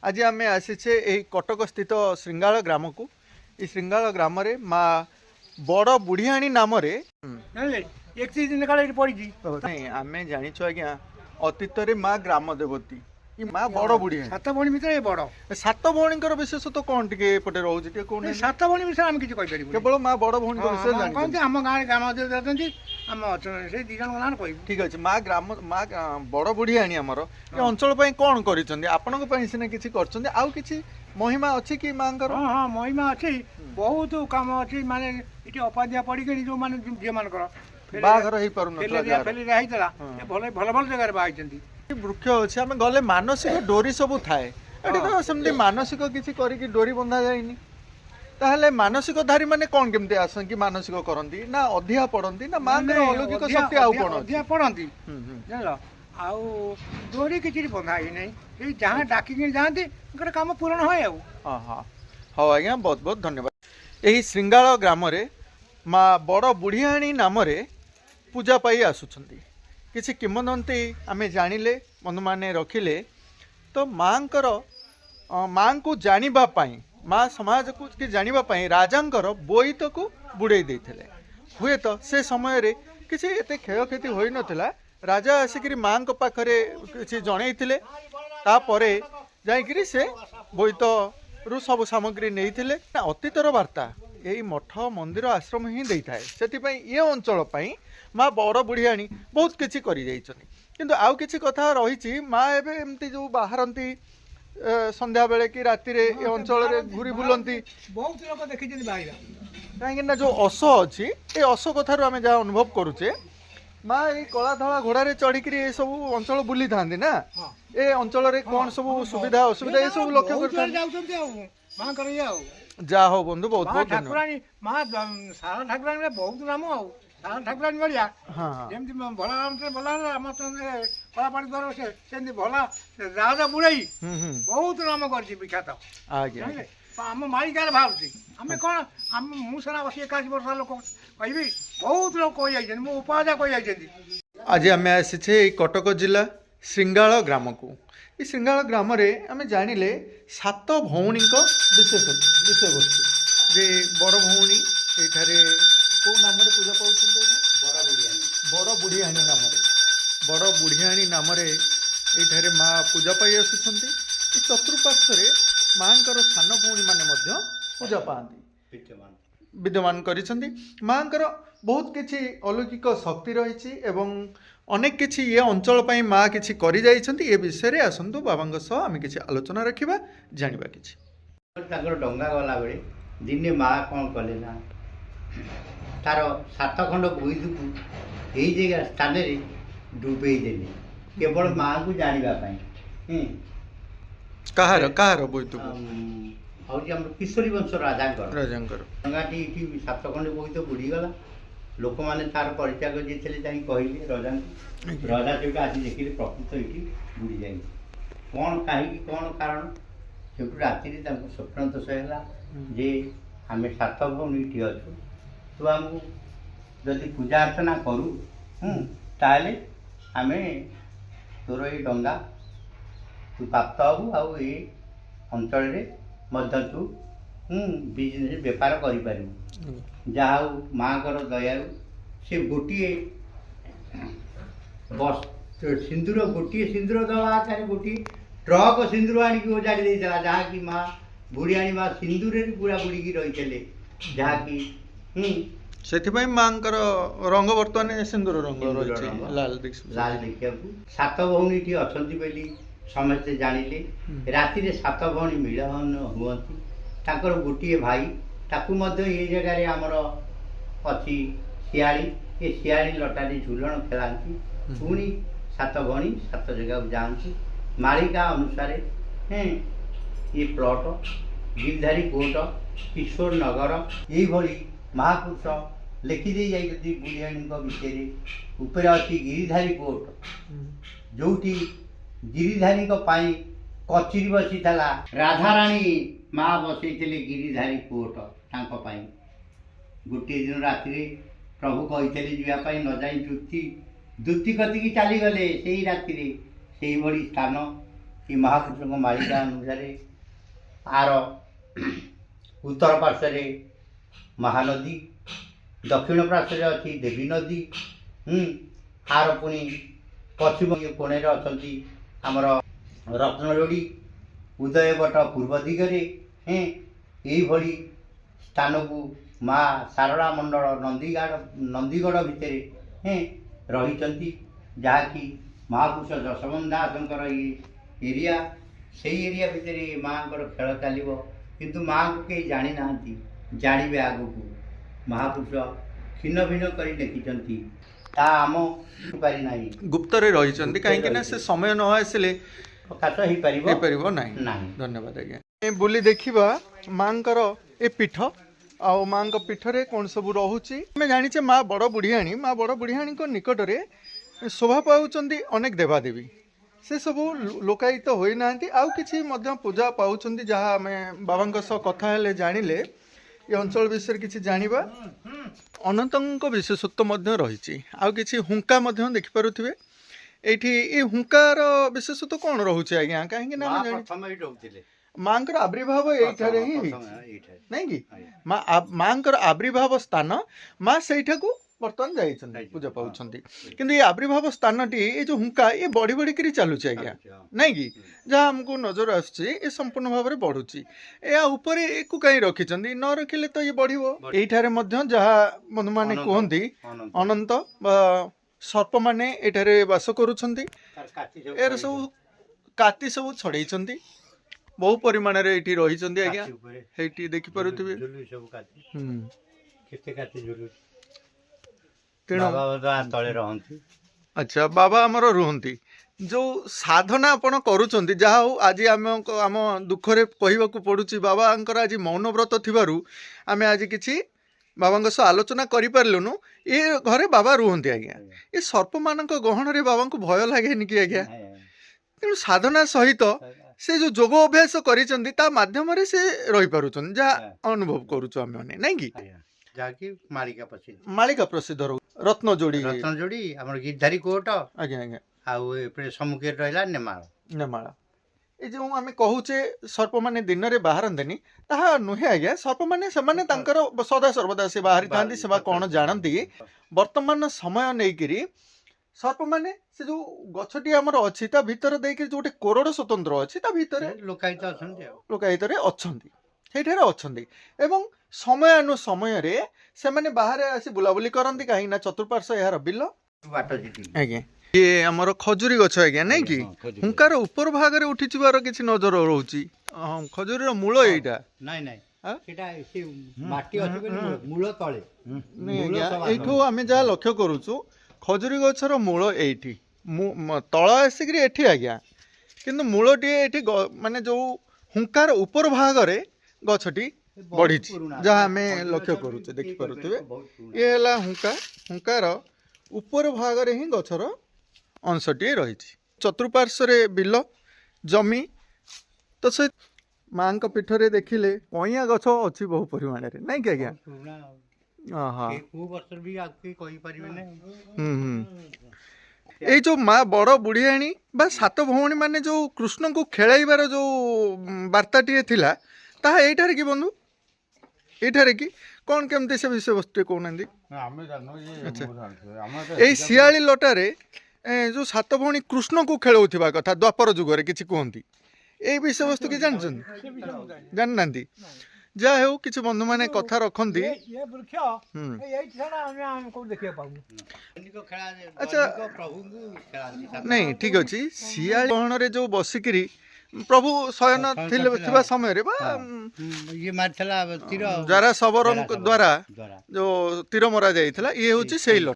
आज आम आसीचे कटक स्थित श्रृंगाल ग्राम को श्रृंगाल ग्राम रे माँ बड़ बुढ़ियाणी नाम रे 31 दिन काल पड़ी आम जाच आज्ञा अतीत माँ ग्राम देवती माँ बड़ बुढ़िया 7 भणी भितर बड़ 7 भौणी विशेष तो कौन टे पटे रोचे कौन 7 भणी विषय आम किसी कहि केवल माँ बड़ भौणी विषय कहते आम गाँव ग्राम देवती आम से 2 जन ना कह ठीक अच्छे माँ ग्राम माँ बड़ बुढ़ियाणी आमर ये अंचल कौन कर सीना किसी कर महिमा अच्छी कि माँ हाँ महिमा अच्छी बहुत कम अच्छी माने ये अपाध्या पड़ी जो मैंने झील मान बाघर हो पार भल भल भल जगह बाहर वृक्ष अच्छे आम गले मानसिक डोरी सब थाए तो सेमती मानसिक किसी करके डोरी बंधा जाए ताहले मानसिक धारी माने कौन केमती आसन कि मानसिक करती ना अधिया पड़ती ना माँ अलौकिक शक्ति आउ कौन अधिया पड़ती जानल आउ डोरी किसी बंधा ही नहीं जहाँ डाकिक जाती काम पूरण हुए हाँ हाँ हाँ आज्ञा बहुत बहुत धन्यवाद यही श्रृंगाल ग्राम माँ बड़ बुढ़ियाणी नाम पूजा पाई आसुंच किसी किंवदंती आमे जानिले बंधु माने रखिले तो माँ को जानिबा पाई माँ समाज को कि जानिबा पाई राजांकर बोईत को बुड़े देथिले हुए तो से समय रे किसी एते क्षयक्षति होई नथिला राजा आसिक माँ पाखरे किसी जनईथिले तापरे जाइकरी से बोईत रु सब सामग्री नहीं अतीतर वार्ता यही मठ मंदिर आश्रम ही दे थाए से ये अंचल माँ बड़ बुढ़ियाणी बहुत किसी किंतु आउ किसी कथा रही माँ एवं एमती जो बाहरती संध्या बेले कि राति रे ये अंचल घूरी बुलती बहुत लोग देखी कहीं जो अश अच्छी ये अश कथार आम जहाँ अनुभव करुचे माँ ये कला धला घोड़े चढ़ी ये सब अंचल बुली था ना ये अंचल कौन सब सुविधा असुविधा ये सब लक्ष्य जा हो बंधु बहुत बहुत ठाकुराणी माँ सारा ठाकुराणी बहुत नाम सारा ठाकुराणी भाया जमी भोलाराम से भोलाराम कलापाड़ी द्वार से भोला राजा बुढ़ई बहुत नाम कर विख्यात आम मालिकार बाहर आम कौन आम मुना बस 81 वर्ष लोक कहि बहुत लोग कही जाइए मो उपाध्याय कही जाइए आज आम आसीचे कटक जिला श्रृंगाल ग्राम को ये श्रृंगाल ग्राम आम जानिले 7 भौणी विशेष विषय वस्तु जे बड़ भौणी ये कौ नाम पूजा पाँच बड़ बुढ़ियाणी नाम बड़ बुढ़ियाणी नाम ये माँ पूजा पाई आसुँच चतुर्पार्श्व माँ सान भौणी मैंने पूजा पाती विद्यमान करिसेंती माँ बहुत किसी अलौकिक शक्ति रही अनेक किसी ये अंचल पाई माँ किसी करि जाइछंती ए विषय रे आसंतु बाबांग सह आमे किसी आलोचना रखिबा जानिबा किछि ताकर डंगा गला बेले दिने माँ कौन कले ना तार 7 खंड बोईदु को यही जगह स्थान रे डुबे देले केवल माँ को जानिबा पाई कहार कहार बोईदु हौजी हम किशोरी वंश राजांकर डंगाटी इठी 7 खंड बोईद बुड़ी गला लोक मैंने तार परित्याग जी थे कहले रजा रजा से आसी देखिले प्रकृत ये बुड़ी जाए कौन कहीं कौन कारण से राति स्वप्न दोष है जे आम 7 भौणी ये अच्छु तू आमको जदि पूजा अर्चना करूँ ताले आम तोर ये डंगा तू प्राप्त हबू आउ ये अंचल तू बिजनेस बेपार कर जहा माँ दयालु से गोटे बस सिंदूर गोटे सिंदूर दवा आकार गोटे ट्रक सिंदूर आणिक उजाड़ी देता जहाँकि माँ बुढ़ियाणी माँ सिंदूर पूरा बुड़ी रही से माँ रंग बर्तमान सिंदूर रंग लाल लाल देखा 7 भौणी टी अच्छा बोली समस्ते जानिले राति 7 भौणी मिलन हुअती ताकर गोटे भाई ताकू ये जगह आमर अच्छी शियाली ये शियाली लटारी झुलन खेलांती पुणी 7 भौणी 7 जगह जाती मालिका अनुसार ये प्लट गिरधारी कोट किशोर नगर ये महापुरुष लिखिदे जाती बुढ़ियाणी विषय उपर अच्छी गिरिधारी कोट जो गिरिधारी कचेरी बसी राधाराणी माँ बसई गिरिधारी कोट तांपाई गोटे दिन राति प्रभु कही जावाई न जाई दुती कतिकी चलीगले से ही राति से ही स्थान ये महापुरुष मालिका अनुसार आर उत्तर पार्श्वे महानदी दक्षिण पार्श्वे अच्छी देवी नदी आर पुणी पश्चिम कोणे अच्छी आमर रत्नजोड़ी उदयवट पूर्व दिगरे यही स्थान को माँ सारड़ा मंडल नंदीगढ़ भितर रही जहाँकि महापुरुष जशवंत दासंकर ये एरिया से एरिया भितर माँ खेल चलो किंतु माँ को कहीं जानी ना जानवे आग को महापुरुष छिन्न भिन्न कर लिखिं आम पारि ना गुप्तरे रही कहीं से समय न आसिले प्रकाश हो पार ना। धन्यवाद आज्ञा बुली देखा माँ ए पीठ आ माँ पीठरे कौन सब रोचे आम जाचे माँ बड़ बुढ़ियाणी माँ बड़ बुढ़ियाणी निकट में शोभा पाँच अनेक देवादेवी से सब लोकायित तो होना आउ कि पूजा पाँच जहाँ आम बाबा सह कथा जानिले ये अंचल विषय किसी जानिबा अनंत विशेषत्व रही आउ कि हुंका देखिपे ये हुंकार विशेषत्व कौन रोचे आज्ञा कहीं माँ आविर्भाव ये ही नहीं कि माँ आविर्भाव स्थान माँ से बर्तमान जाइए पूजा पाँच किंतु ये आविर्भाव स्थान टी ये जो हुंका ये बढ़ी बढ़ी कर चलुचे आज्ञा नहीं कि जहाँ आमको नजर आसुची संपूर्ण भाव में बढ़ुची या ऊपर को कहीं रखी न रखिले तो ये बढ़ो ये जहाँ बंधु मैंने कहते अनंत सर्प मैंने ये बास करुँच यार सब काती सब छड़े बहु परिमाण ये रही आज्ञा ये देखिपे अच्छा बाबा आमर रुहंती जो साधना आपण करूछंती जहा हो आज आम आम दुखरे कहवाक पड़ुची बाबा आज मौन व्रत थिबारु आमे आज किछि बाबा सह आलोचना करि पारलुनु ये घरे बाबा रुहंती आज्ञा ये सर्प मानक गहन रे बाबा को भय लागेनि कि आज्ञा तेणु साधना सहित से जो जोग अभ्यास करिसंती ता माध्यम रे से रहि पारुछन जा अनुभव करूछु आमे माने नै कि जाकी मालिका प्रसिद्ध रत्नजोड़ी हमर गिरधारी कोट आज्ञा आज्ञा आउ ए सम्मुखे रहला नेमाळ ये जो आम कहूचे सर्प मैंने दिन में बाहरनी ताहा नुहे आज्ञा सर्प मैंने सदा सर्वदा से बाहरी था से कौन जानती वर्तमान समय नहीं सर्प मैंने से जो गछटी आमर अच्छी ता भीतर देके जो कोरड़ स्वतंत्र अच्छी ता भीतर लोकायित अच्छा एवं समय अनुसमय रे से मैंने बाहर आसी बुलाबुली करती कहीं चतुर्पार्श्व यार बिल आज्ञा ये आमर खजुरी गछ आज्ञा नहीं कि हुंकार ऊपर भाग में उठी किसी नजर रोची खजुरी मूल एटा आम जहाँ लक्ष्य करुचु खजुरी गछर मूल एठी तल आसिक एठी आज्ञा किंतु मूलटी एठी माने जो हुंकार ऊपर भाग में गछटी बढ़ी जहाँ आम लक्ष्य करुचे देखि पारुथिबे ये हला हुंकार ऊपर भाग में ही गछर अंशटी रही चतुर्पार्श्व बिल जमी तो से माँ पीठरे देखिले कईया गछ अच्छी बहु परिमाण नहीं क्या क्या ये जो माँ बड़ बुढ़ियाणी बा सात भौणी माने जो कृष्ण को खेलाइबार जो वार्ताटी थिला ताहा एठारे कि बंधु एठारे कि कौन केमती से विषय वस्तु कहना यही शियाली लटारे जो सात भौणी कृष्ण को खेलाउथिबा कथा द्वापर जुगरे किछि कहंती ए विषय वस्तु कि जान नांती जा हो किछि बंधु माने कथा रखंती अच्छा नहीं ठीक अछि शियाली गहन रे जो बसिकरी प्रभु शयन थिबा समय रे बा ये मारथला तीर जरा सबरन द्वारा जो तीर मरा जाइथला ये होछि सेही